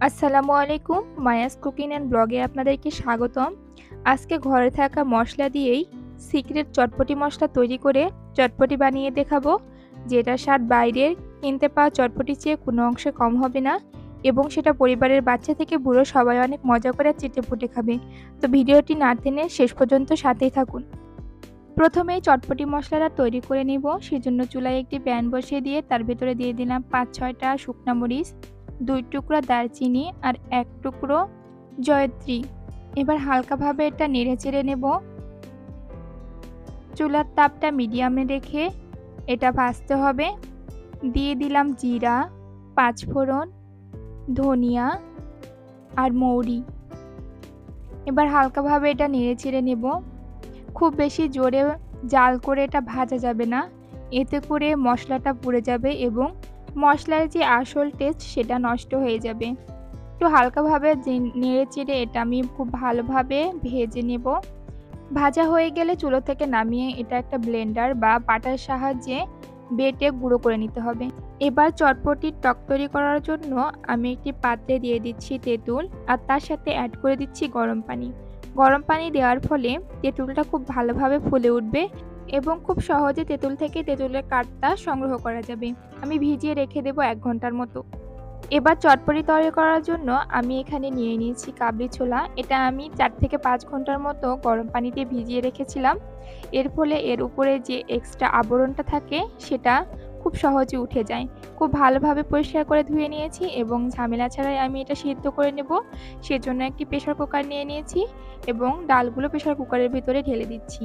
আসসালামু আলাইকুম, Maya's cooking and ব্লগে আপনাদেরকে স্বাগতম। আজকে ঘরে থাকা মশলা দিয়েই সিক্রেট চটপটি মশলা তৈরি করে চটপটি বানিয়ে দেখাবো, যেটার স্বাদ বাইরের কিনতে পাওয়া চটপটির চেয়ে কোনো অংশে কম হবে না এবং সেটা পরিবারের বাচ্চা থেকে বুড়ো সবাই অনেক মজা করে চেটেপুটে খাবে। তো ভিডিওটি না টেনে শেষ পর্যন্ত সাথেই থাকুন। প্রথমেই চটপটি মশলাটা তৈরি করে নিব। সেজন্য চুলায় একটি প্যান বসিয়ে দিয়ে তার ভেতরে দিয়ে দিলাম ৫-৬টা শুকনা মরিচ, ২ টুকরা দারচিনি আর ১ টুকরো জয়ত্রী। এবার হালকাভাবে এটা নেড়েচেড়ে নেব। চুলার তাপটা মিডিয়ামে রেখে এটা ভাজতে হবে। দিয়ে দিলাম জিরা, পাঁচফোড়ন, ধনিয়া আর মৌরি। এবার হালকাভাবে এটা নেড়েচেড়ে নেব। খুব বেশি জোরে জাল করে এটা ভাজা যাবে না, এতে করে মশলাটা পুড়ে যাবে এবং মশলার যে আসল টেস্ট সেটা নষ্ট হয়ে যাবে। একটু হালকাভাবে নেড়েচেড়ে এটা আমি খুব ভালোভাবে ভেজে নেব। ভাজা হয়ে গেলে চুলো থেকে নামিয়ে এটা একটা ব্লেন্ডার বা পাটার সাহায্যে বেটে গুঁড়ো করে নিতে হবে। এবার চটপটির টক তৈরি করার জন্য আমি একটি পাত্রে দিয়ে দিচ্ছি তেঁতুল আর তার সাথে অ্যাড করে দিচ্ছি গরম পানি। গরম পানি দেওয়ার ফলে তেঁতুলটা খুব ভালোভাবে ফুলে উঠবে এবং খুব সহজে তেঁতুল থেকে তেঁতুলের কাঠটা সংগ্রহ করা যাবে। আমি ভিজিয়ে রেখে দেবো ১ ঘন্টার মতো। এবার চটপটি তৈরি করার জন্য আমি এখানে নিয়ে নিয়েছি কাবলি ছোলা। এটা আমি ৪ থেকে ৫ ঘন্টার মতো গরম পানিতে ভিজিয়ে রেখেছিলাম। এর ফলে এর উপরে যে এক্সট্রা আবরণটা থাকে সেটা খুব সহজে উঠে যায়। খুব ভালোভাবে পরিষ্কার করে ধুয়ে নিয়েছি এবং ঝামেলা ছাড়াই আমি এটা সিদ্ধ করে নেব। সেজন্য একটি প্রেসার কুকার নিয়ে নিয়েছি এবং ডালগুলো প্রেসার কুকারের ভিতরে ঢেলে দিচ্ছি।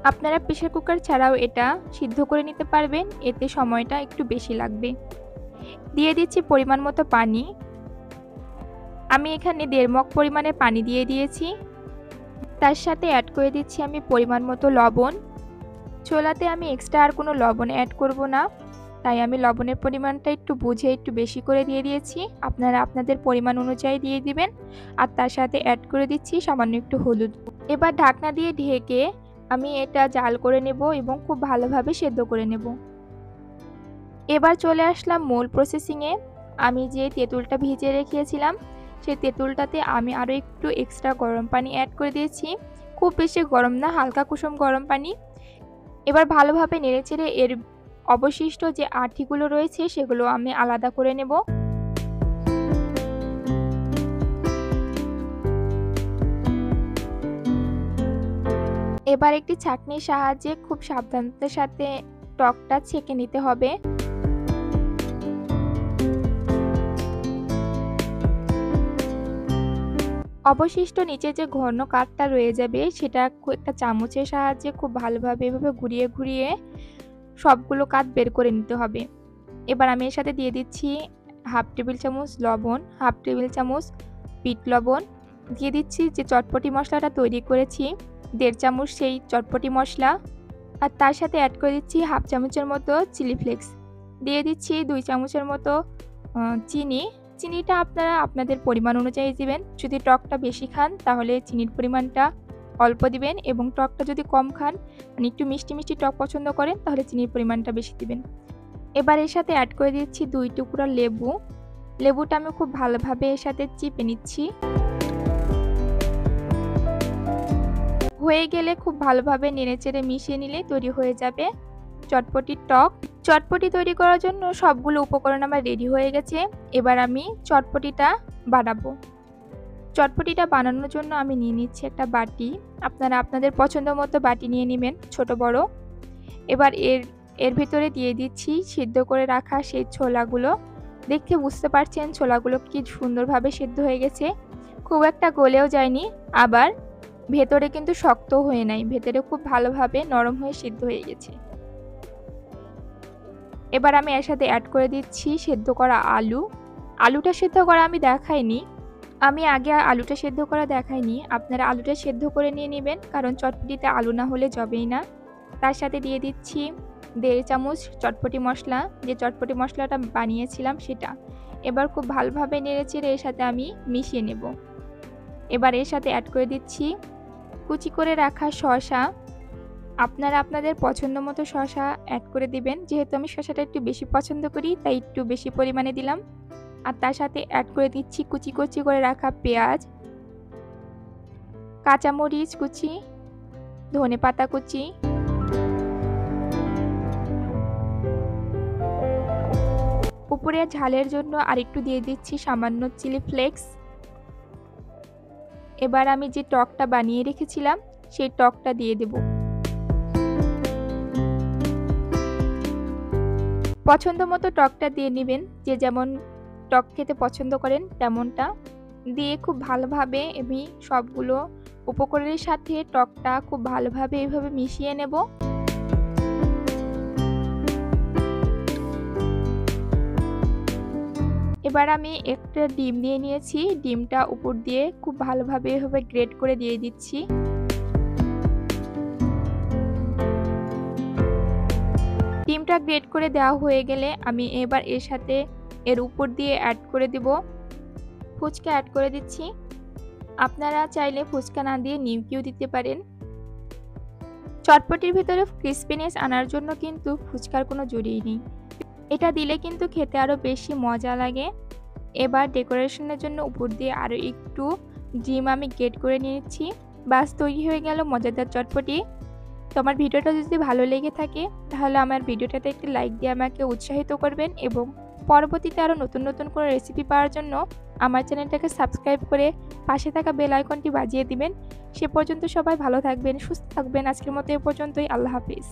আপনারা প্রেসার কুকার ছাড়াও এটা সিদ্ধ করে নিতে পারবেন, এতে সময়টা একটু বেশি লাগবে। দিয়ে দিচ্ছি পরিমাণ মতো পানি। আমি এখানে ১.৫ মগ পরিমাণে পানি দিয়ে দিয়েছি। তার সাথে অ্যাড করে দিচ্ছি আমি পরিমাণ মতো লবণ। ছোলাতে আমি এক্সট্রা আর কোনো লবণ অ্যাড করব না, তাই আমি লবণের পরিমাণটা একটু বুঝে একটু বেশি করে দিয়ে দিয়েছি। আপনারা আপনাদের পরিমাণ অনুযায়ী দিয়ে দিবেন। আর তার সাথে অ্যাড করে দিচ্ছি সামান্য একটু হলুদ। এবার ঢাকনা দিয়ে ঢেকে আমি এটা জাল করে নেব এবং খুব ভালোভাবে সেদ্ধ করে নেব। এবার চলে আসলাম মূল প্রসেসিংয়ে। আমি যে তেঁতুলটা ভিজিয়ে রেখেছিলাম সেই তেঁতুলটাতে আমি আরও একটু এক্সট্রা গরম পানি অ্যাড করে দিয়েছি। খুব বেশি গরম না, হালকা কুসুম গরম পানি। এবার ভালোভাবে নেড়েচেড়ে এর অবশিষ্ট যে আঁটিগুলো রয়েছে সেগুলো আমি আলাদা করে নেব। এবার একটি ছাঁকনির সাহায্যে খুব সাবধানতার সাথে টকটা ছেঁকে নিতে হবে। অবশিষ্ট নিচে যে ঘন কাঠটা রয়ে যাবে সেটা একটা চামচের সাহায্যে খুব ভালোভাবে এভাবে ঘুরিয়ে ঘুরিয়ে সবগুলো কাঠ বের করে নিতে হবে। এবার আমি এর সাথে দিয়ে দিচ্ছি 1/2 টেবিল চামচ লবণ, 1/2 টেবিল চামচ বিট লবণ, দিয়ে দিচ্ছি যে চটপটি মশলাটা তৈরি করেছি 1.5 চামচ সেই চটপটি মশলা, আর তার সাথে অ্যাড করে দিচ্ছি 1/2 চামচের মতো চিলি ফ্লেক্স, দিয়ে দিচ্ছি 2 চামচের মতো চিনি। চিনিটা আপনারা আপনাদের পরিমাণ অনুযায়ী দিবেন। যদি টকটা বেশি খান তাহলে চিনির পরিমাণটা অল্প দিবেন এবং টকটা যদি কম খান, মানে একটু মিষ্টি মিষ্টি টক পছন্দ করেন, তাহলে চিনির পরিমাণটা বেশি দিবেন। এবার এর সাথে অ্যাড করে দিচ্ছি 2 টুকরা লেবু। লেবুটা আমি খুব ভালোভাবে এর সাথে চিপে নিচ্ছি। হয়ে গেলে খুব ভালোভাবে নেড়েচেড়ে মিশিয়ে নিলে তৈরি হয়ে যাবে চটপটির টক। চটপটি তৈরি করার জন্য সবগুলো উপকরণ আমার রেডি হয়ে গেছে। এবার আমি চটপটিটা বানাবো। চটপটিটা বানানোর জন্য আমি নিয়ে নিচ্ছি একটা বাটি। আপনারা আপনাদের পছন্দ মতো বাটি নিয়ে নেবেন, ছোট বড়। এবার এর ভিতরে দিয়ে দিচ্ছি সিদ্ধ করে রাখা সেই ছোলাগুলো। দেখে বুঝতে পারছেন ছোলাগুলো কি সুন্দরভাবে সিদ্ধ হয়ে গেছে, খুব একটা গলেও যায়নি, আবার ভেতরে কিন্তু শক্ত হয়ে নাই, ভেতরে খুব ভালোভাবে নরম হয়ে সিদ্ধ হয়ে গেছে। এবার আমি এর সাথে অ্যাড করে দিচ্ছি সেদ্ধ করা আলু। আলুটা সেদ্ধ করা আমি দেখাইনি, আমি আগে আলুটা সেদ্ধ করা দেখাইনি। আপনারা আলুটা সেদ্ধ করে নিয়ে নেবেন, কারণ চটপটিতে আলু না হলে জবেই না। তার সাথে দিয়ে দিচ্ছি 1.5 চামচ চটপটি মশলা, যে চটপটি মশলাটা বানিয়েছিলাম সেটা। এবার খুব ভালোভাবে নেড়েচেড়ে এর সাথে আমি মিশিয়ে নেব। এবার এর সাথে অ্যাড করে দিচ্ছি কুচি করে রাখা শসা। আপনারা আপনাদের পছন্দ মতো শসা অ্যাড করে দিবেন। যেহেতু আমি শসাটা একটু বেশি পছন্দ করি তাই একটু বেশি পরিমাণে দিলাম। আর তার সাথে অ্যাড করে দিচ্ছি কুচি কুচি করে রাখা পেঁয়াজ, কাঁচামরিচ কুচি, ধনেপাতা কুচি, উপরে ঝালের জন্য আরেকটু দিয়ে দিচ্ছি সামান্য চিলি ফ্লেক্স। এবার আমি যে টকটা বানিয়ে রেখেছিলাম সেই টকটা দিয়ে দেব। পছন্দ মতো টকটা দিয়ে নেবেন, যে যেমন টক খেতে পছন্দ করেন তেমনটা দিয়ে খুব ভালোভাবে আমি সবগুলো উপকরণের সাথে টকটা খুব ভালোভাবে এইভাবে মিশিয়ে নেব। এবার আমি একটা ডিম নিয়ে নিয়েছি, ডিমটা উপর দিয়ে খুব ভালোভাবে এভাবে গ্রেট করে দিয়ে দিচ্ছি। ডিমটা গ্রেট করে দেওয়া হয়ে গেলে আমি এবার এর সাথে এর উপর দিয়ে অ্যাড করে দেব ফুচকা অ্যাড করে দিচ্ছি। আপনারা চাইলে ফুচকা না দিয়ে নিমকিও দিতে পারেন। চটপটির ভিতরে ক্রিস্পিনেস আনার জন্য কিন্তু ফুচকার কোনো জুড়িই নেই, এটা দিলে কিন্তু খেতে আরও বেশি মজা লাগে। এবার ডেকোরেশনের জন্য উপর দিয়ে আরও একটু ডিম আমি গ্রেট করে নিয়েছি। বাস তৈরি হয়ে গেল মজাদার চটপটি। তো আমার ভিডিওটা যদি ভালো লেগে থাকে তাহলে আমার ভিডিওটাতে একটি লাইক দিয়ে আমাকে উৎসাহিত করবেন এবং পরবর্তীতে আরও নতুন নতুন করে রেসিপি পাওয়ার জন্য আমার চ্যানেলটাকে সাবস্ক্রাইব করে পাশে থাকা বেল আইকনটি বাজিয়ে দিবেন। সে পর্যন্ত সবাই ভালো থাকবেন, সুস্থ থাকবেন। আজকের মতো এ পর্যন্তই। আল্লাহ হাফিজ।